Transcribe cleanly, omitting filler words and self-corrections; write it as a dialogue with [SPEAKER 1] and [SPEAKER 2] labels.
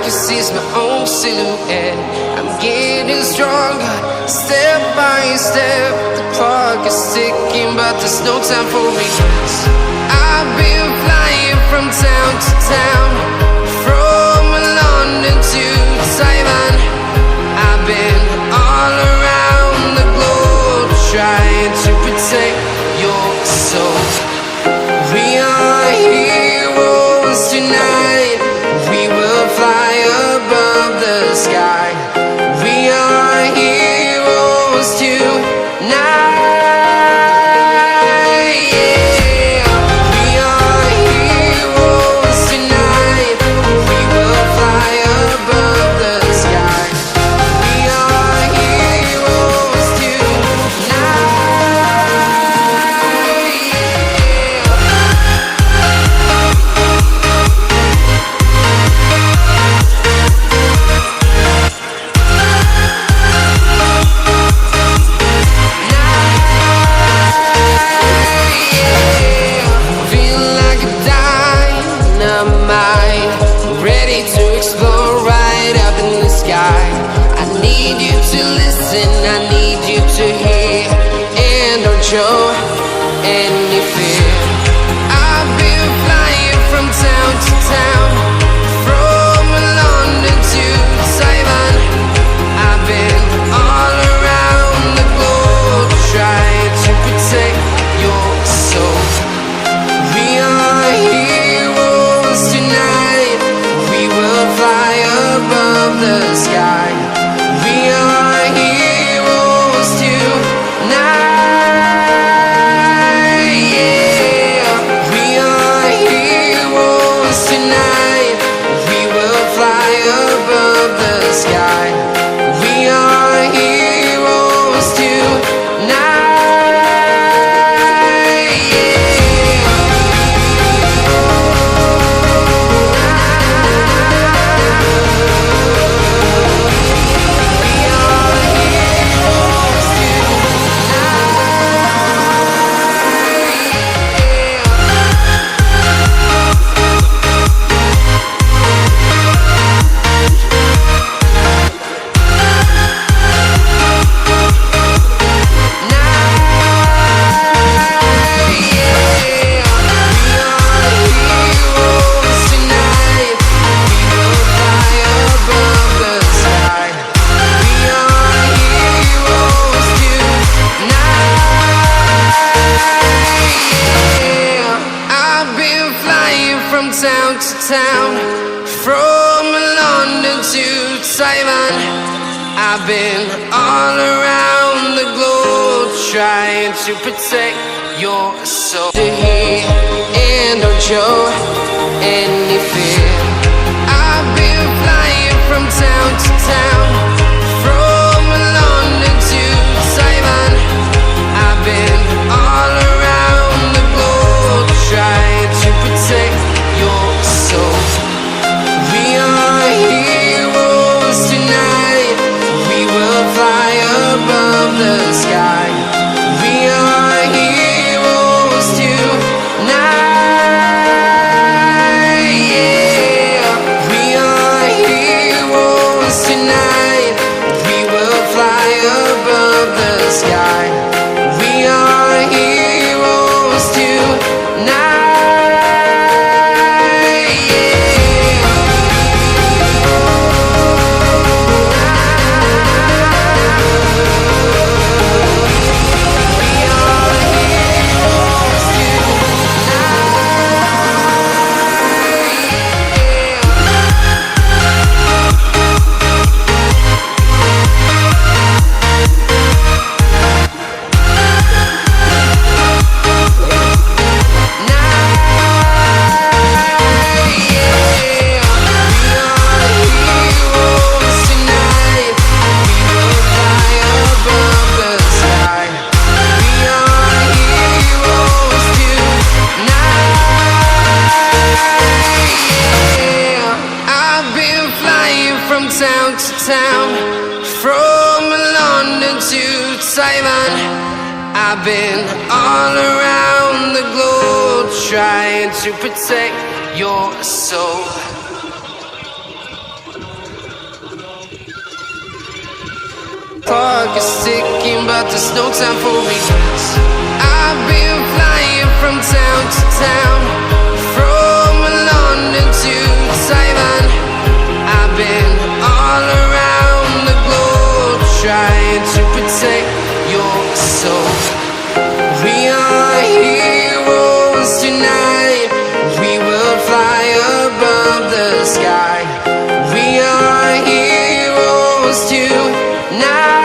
[SPEAKER 1] can see my own silhouette. I'm getting stronger, step by step. The clock is ticking, but there's no time for regrets. I've been flying from town to town, from London to Taiwan. I've been all around the globe, trying to protect your soul. We are heroes tonight. We will fly above the sky. We are heroes tonight. Yeah. We are heroes tonight. We will fly above the sky. We are heroes tonight. I need you to hear and don't show any fear. I've been flying from town to town, from London to Taiwan. I've been all around the globe, trying to protect your soul. We are heroes tonight. We will fly above the sky. We are heroes tonight. Yeah. We are heroes tonight. We will fly above the sky. We are heroes tonight. From town to town, from London to Taiwan. I've been all around the globe, trying to protect your soul. To hear and don't show any fear. I've been flying from town to town, from London to Taiwan. I've been all around the globe, trying to protect your soul. We are heroes tonight. We will fly above the sky. We are heroes tonight. Yeah. We are heroes tonight. We will fly above the sky. We are heroes tonight. Town, from London to Taiwan. I've been all around the globe, trying to protect your soul. clock is ticking, but there's no time for regrets. I've been flying from town to town, from London to Taiwan. I've been all around the globe trying to protect your soul. We are heroes tonight. We will fly above the sky. We are heroes tonight.